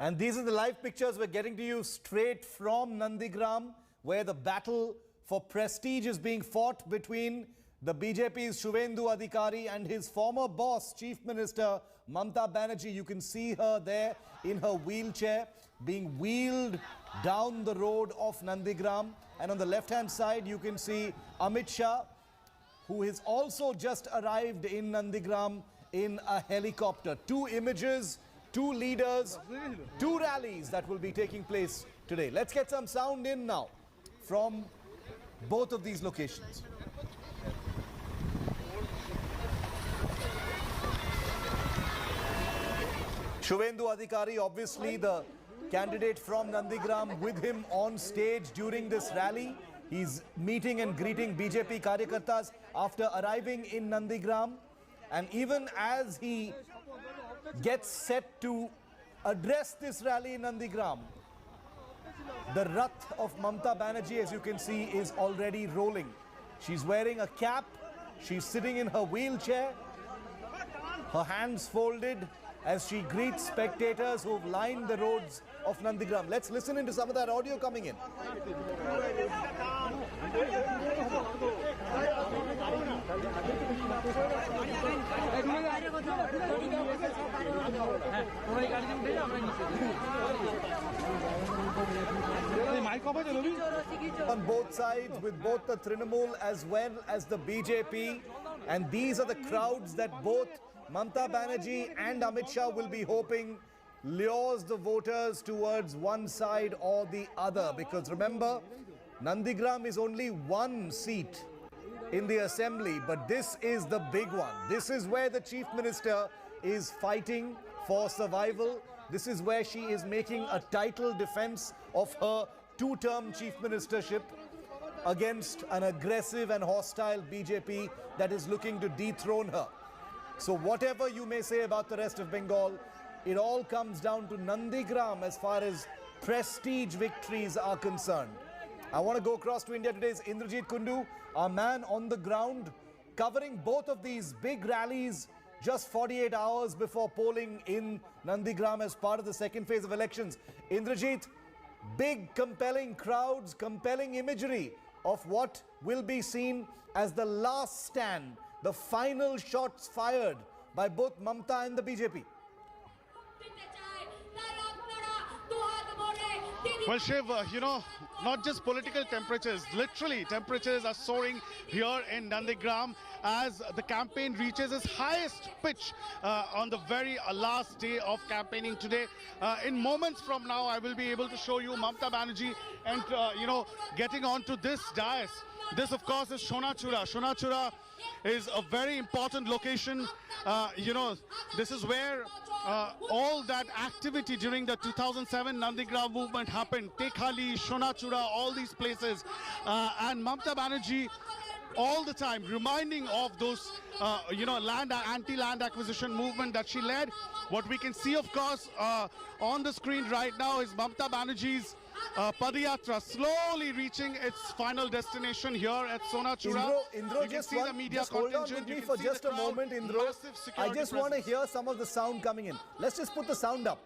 And these are the live pictures we're getting to you straight from Nandigram, where the battle for prestige is being fought between the BJP's Shuvendu Adhikari and his former boss, Chief Minister Mamta Banerjee. You can see her there in her wheelchair being wheeled down the road of Nandigram. And on the left-hand side, you can see Amit Shah, who has also just arrived in Nandigram in a helicopter. Two images, two leaders, two rallies that will be taking place today. Let's get some sound in now from both of these locations. Shuvendu Adhikari, obviously the candidate from Nandigram, with him on stage during this rally. He's meeting and greeting BJP Karyakartas after arriving in Nandigram. And even as he gets set to address this rally in Nandigram, the Rath of Mamta Banerjee, as you can see, is already rolling. She's wearing a cap. She's sitting in her wheelchair, her hands folded, as she greets spectators who've lined the roads of Nandigram. Let's listen into some of that audio coming in. On both sides, with both the Trinamool as well as the BJP, and these are the crowds that both Mamta Banerjee and Amit Shah will be hoping lures the voters towards one side or the other. Because remember, Nandigram is only one seat in the assembly, but this is the big one. This is where the Chief Minister is fighting for survival. This is where she is making a title defense of her two-term chief ministership against an aggressive and hostile BJP that is looking to dethrone her. So whatever you may say about the rest of Bengal, it all comes down to Nandigram as far as prestige victories are concerned. I want to go across to India Today's Indrajit Kundu, our man on the ground, covering both of these big rallies just 48 hours before polling in Nandigram as part of the second phase of elections. Indrajit, big compelling crowds, compelling imagery of what will be seen as the last stand, the final shots fired by both Mamta and the BJP. Well, Shiv, not just political temperatures, literally temperatures are soaring here in Nandigram as the campaign reaches its highest pitch on the very last day of campaigning today. In moments from now, I will be able to show you Mamta Banerjee and, getting onto this dais. This, of course, is Shonachura. Shonachura is a very important location. This is where all that activity during the 2007 Nandigram movement happened. Tekhali, Shonachura, all these places. And Mamta Banerjee all the time reminding of those, anti-land acquisition movement that she led. What we can see, of course, on the screen right now is Mamta Banerjee's Padayatra slowly reaching its final destination here at Shonachura. Indro, just hold on with me for just a moment, Indro. I just want to hear some of the sound coming in. Let's just put the sound up.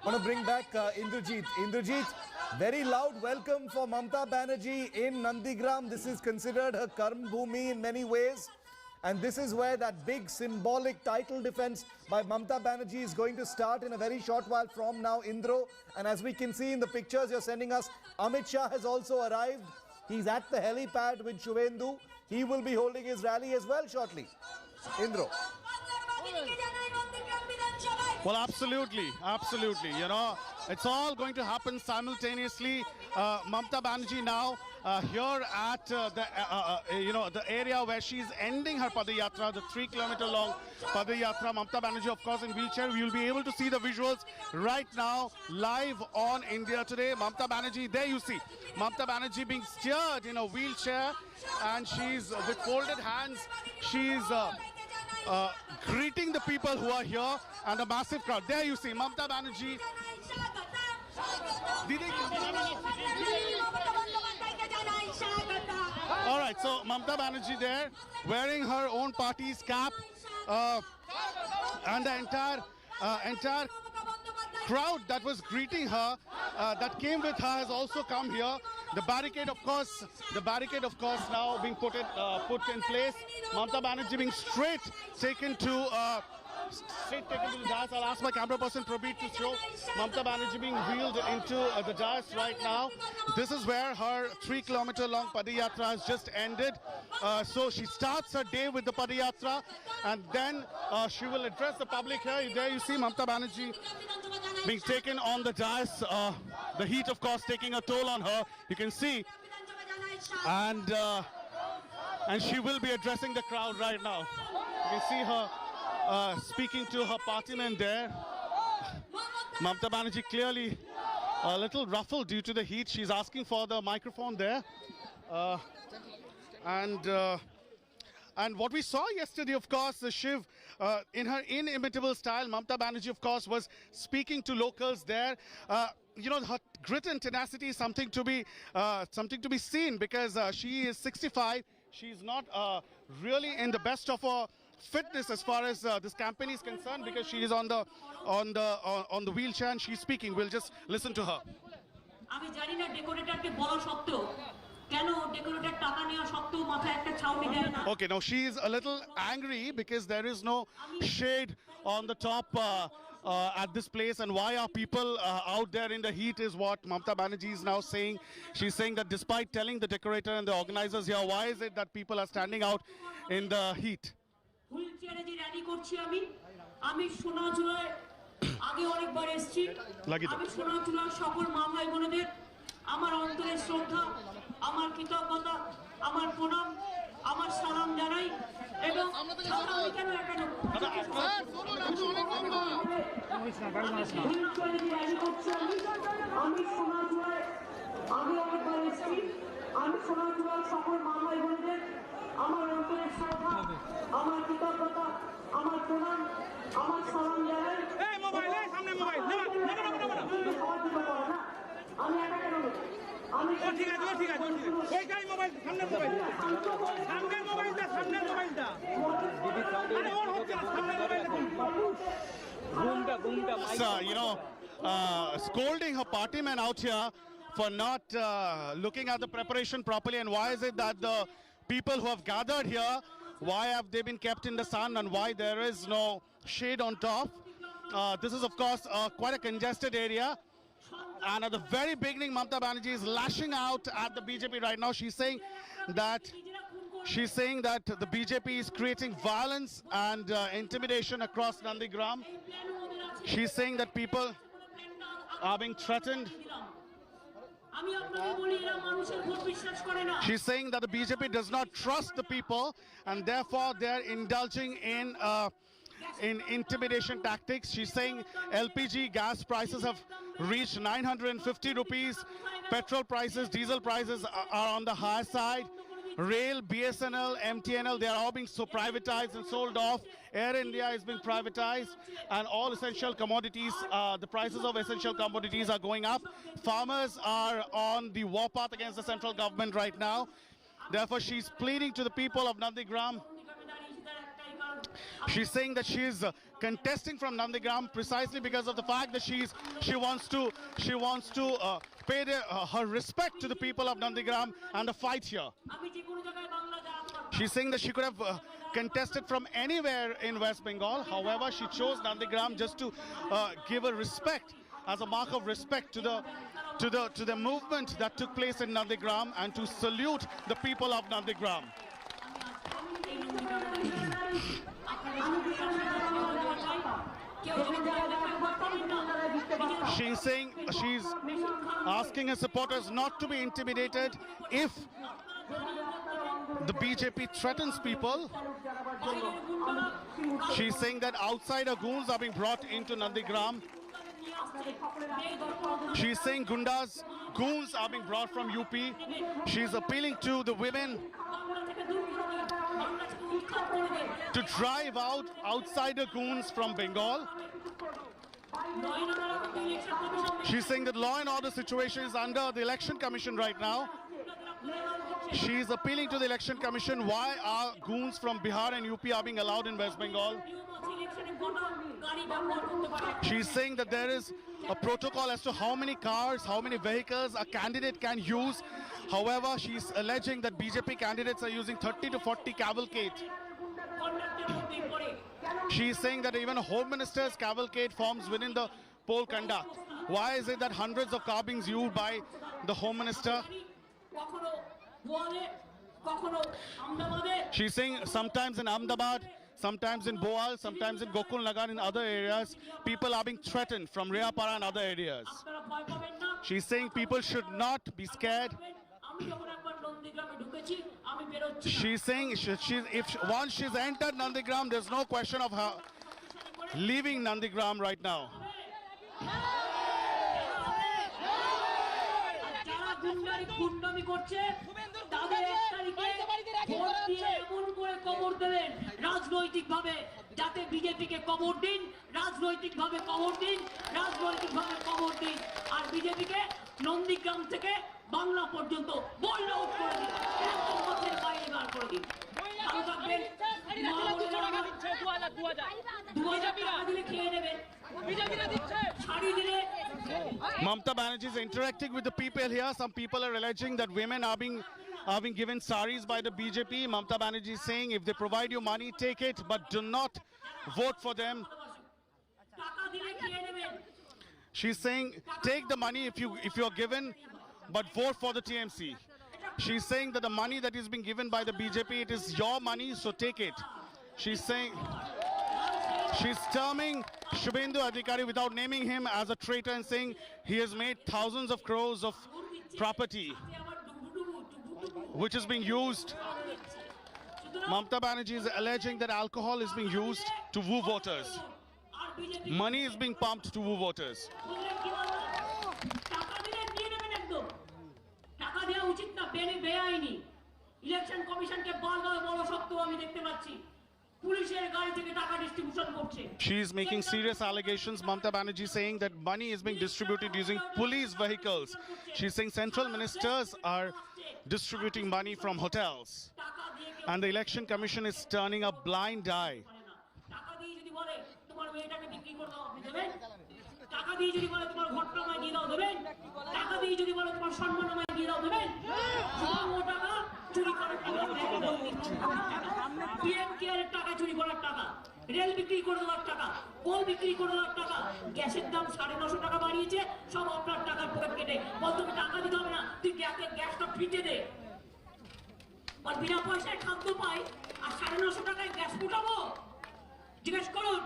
I want to bring back Indrajit. Indrajit, very loud welcome for Mamta Banerjee in Nandigram. This is considered her Karm Bhumi in many ways. And this is where that big symbolic title defense by Mamta Banerjee is going to start in a very short while from now, Indro. And as we can see in the pictures you're sending us, Amit Shah has also arrived. He's at the helipad with Shuvendu. He will be holding his rally as well shortly. Indro. Well, absolutely, absolutely. You know, it's all going to happen simultaneously. Mamta Banerjee now here at the area where she's ending her Padayatra, the 3 kilometer long Padayatra. Mamta Banerjee, of course, in wheelchair. We will be able to see the visuals right now live on India Today. Mamta Banerjee, there you see Mamta Banerjee being steered in a wheelchair, and she's with folded hands. She's greeting the people who are here and a massive crowd. There you see Mamta Banerjee. All right, so Mamta Banerjee there wearing her own party's cap, and the entire crowd that was greeting her, that came with her, has also come here. The barricade, of course, now being put in place. Mamta Banerjee being straight taken to the dais. I'll ask my camera person Prabir to show Mamta Banerjee being wheeled into the dais right now. This is where her 3 kilometer long Padayatra has just ended. So she starts her day with the Padayatra, and then she will address the public here. There you see Mamta Banerjee being taken on the dais. The heat, of course, taking a toll on her. You can see, and she will be addressing the crowd right now. You can see her speaking to her partymen there. Mamta Banerjee clearly a little ruffled due to the heat. She's asking for the microphone there. And what we saw yesterday, of course, Shiv, in her inimitable style, Mamta Banerjee, of course, was speaking to locals there. You know, her grit and tenacity is something to be seen, because she is 65. She's not really in the best of her fitness as far as this campaign is concerned, because she is on the wheelchair and she's speaking. We'll just listen to her. Okay, now she's a little angry because there is no shade on the top at this place, and why are people out there in the heat is what Mamta Banerjee is now saying. She's saying that despite telling the decorator and the organizers here, why is it that people are standing out in the heat? আমার অন্তরের শ্রদ্ধা, আমার কৃতজ্ঞতা, আমার প্রণাম, আমার সালাম জানাই এবং কেন এখানে আমি সোনাচূড়ায় আগে অনেকবার এসেছি। আমি সোনাচূড়ার সকল মা ভাই বোনদের আমার অন্তরের শ্রদ্ধা, আমার কৃতজ্ঞতা, আমার প্রণাম, আমার সালাম জানাই। আমি একা কেন আমি ঠিক আছে ওইটাই মোবাইল সামনের মোবাইলটা সামনের মোবাইলটা আরে ওর হচ্ছে সামনের মোবাইলটা ঘুমটা So, you know, scolding her partymen out here for not looking at the preparation properly, and why is it that the people who have gathered here, why have they been kept in the sun, and why there is no shade on top. This is, of course, quite a congested area. And at the very beginning, Mamta Banerjee is lashing out at the BJP right now. She's saying that the BJP is creating violence and intimidation across Nandigram. She's saying that people are being threatened. She's saying that the BJP does not trust the people, and therefore they're indulging in intimidation tactics. She's saying LPG gas prices have reached 950 rupees. Petrol prices, diesel prices are on the higher side. Rail, BSNL, MTNL, they are all being so privatized and sold off. Air India has been privatized, and all essential commodities, the prices of essential commodities are going up. Farmers are on the warpath against the central government right now. Therefore, she's pleading to the people of Nandigram. She's saying that she is contesting from Nandigram precisely because of the fact that she wants to pay her respect to the people of Nandigram and the fight here. She's saying that she could have contested from anywhere in West Bengal. However, she chose Nandigram just to give a respect, as a mark of respect to the movement that took place in Nandigram and to salute the people of Nandigram. She's saying, she's asking her supporters not to be intimidated if the BJP threatens people. She's saying that outsider goons are being brought into Nandigram. She's saying goons are being brought from UP. She's appealing to the women to drive out outsider goons from Bengal. She's saying that law and order situation is under the Election Commission right now. She's appealing to the Election Commission why are goons from Bihar and UP are being allowed in West Bengal. She's saying that there is a protocol as to how many cars, how many vehicles a candidate can use. However, she's alleging that BJP candidates are using 30 to 40 cavalcade. She's saying that even a Home Minister's cavalcade forms within the poll conduct. Why is it that hundreds of cars being used by the Home Minister? She's saying sometimes in Ahmedabad, sometimes in Boal, sometimes in Gokul Nagar, in other areas, people are being threatened from Riyapara and other areas. She's saying people should not be scared. She's saying if once she's entered Nandigram, there's no question of her leaving Nandigram right now. রাজনৈতিকভাবে যাতে বিজেপিকে কবর দিন, রাজনৈতিকভাবে কবর দিন, রাজনৈতিকভাবে কবর দিন, আর বিজেপিকে নন্দীগ্রাম থেকে বাংলা পর্যন্ত বোল্ড আউট করে দিন, একদম মাঠের বাইরে বার করে দিন। ভালো থাকবেন। 2000 টাকা দিলে খেয়ে নেবেন, বিজেপিরা দিচ্ছে শাড়ি দিলে। Mamata Banerjee is interacting with the people here. Some people are alleging that women are being given saris by the BJP. Mamata Banerjee is saying if they provide you money, take it, but do not vote for them. She's saying take the money if you are given, but vote for the TMC. She's saying that the money that is being given by the BJP, it is your money, so take it. She's saying, she's terming Shubhendu Adhikari without naming him as a traitor and saying he has made thousands of crores of property which is being used. Mamata Banerjee is alleging that alcohol is being used to woo voters. Money is being pumped to woo voters. Election কমিশনকে বারবার বড় সত্য আমি দেখতে পাচ্ছি পুলিশের গাড়ি থেকে টাকা ডিস্ট্রিবিউশন করছে She is making serious allegations. Mamata Banerjee saying that money is being distributed using police vehicles. She's saying central ministers are distributing money from hotels and the election commission is turning a blind eye. টাকা দিয়ে যদি বলে তোমার মেয়েটাকে বিক্রি করে দাও আপনি দেবেন টাকা দিয়ে যদি বলে তোমার ঘরটা আমায় দিয়ে দাও দেবেন টাকা দিয়ে যদি বলে তোমার সম্মান আমায় দিয়ে দাও দেবেন ও টাকা চুরি করার টাকা পিএম কেয়ারের টাকা চুরি করার টাকা রেল বিক্রি করে দেওয়ার টাকা কোল বিক্রি করে দেওয়ার টাকা গ্যাসের দাম 950 টাকা বাড়িয়েছে সব আপনার টাকার পকেট কেটে বলতো টাকা দিতে হবে না তুই গ্যাসটা ফ্রিতে দে আর বিনা পয়সায় খাদ্য পাই আর 950 টাকায় গ্যাস ফুটাবো জিজ্ঞেস করুন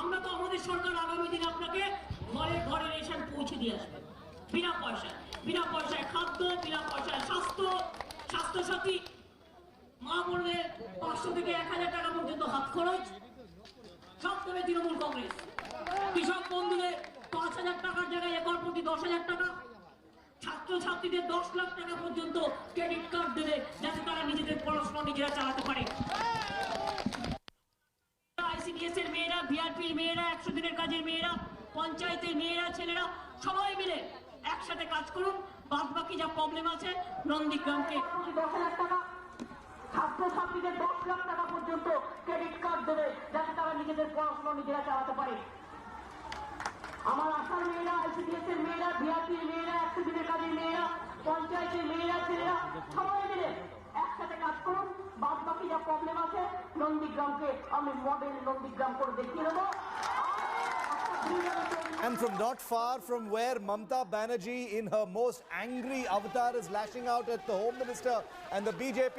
আমরা তো আমাদের সরকার আগামী দিনে আপনাকে ঘরে ঘরে রেশন পৌঁছে দিয়ে আসবে বিনা পয়সায় খাদ্য বিনা পয়সায় স্বাস্থ্য সাথী মা বোনদের 500 থেকে 1000 টাকা পর্যন্ত হাত খরচ সব দেবে তৃণমূল কংগ্রেস কৃষক বন্ধুদের 5000 টাকার জায়গায় একর প্রতি 10,000 টাকা ছাত্রছাত্রীদের 10 লাখ টাকা পর্যন্ত ক্রেডিট কার্ড দেবে যাতে তারা নিজেদের পড়াশোনা নিজেরা চালাতে পারে আইসিডিএস এর মেয়েরা ভিআরপির মেয়েরা 100 দিনের কাজের মেয়েরা পঞ্চায়েতের মেয়েরা ছেলেরা সবাই মিলে একসাথে কাজ করুন বাদবাকি যা প্রবলেম আছে নন্দীগ্রামকে 10,000 টাকা ছাত্রছাত্রীদের 10 লাখ টাকা পর্যন্ত ক্রেডিট কার্ড দেবে যাতে তারা নিজেদের পড়াশোনা নিজেরা চালাতে পারে আমার আশার মেয়েরা আইসিডিএস এর মেয়েরা ভিআরপির মেয়েরা 100 দিনের কাজের মেয়েরা পঞ্চায়েতের মেয়েরা ছেলেরা সবাই মিলে একসাথে কাজ করুন বাদবাকি যা নন্দীগ্রামকে আমি মডেল নন্দীগ্রাম করে দেখিয়ে দেবো। And from not far from where Mamta Banerjee in her most angry avatar is lashing out at the Home Minister and the BJP,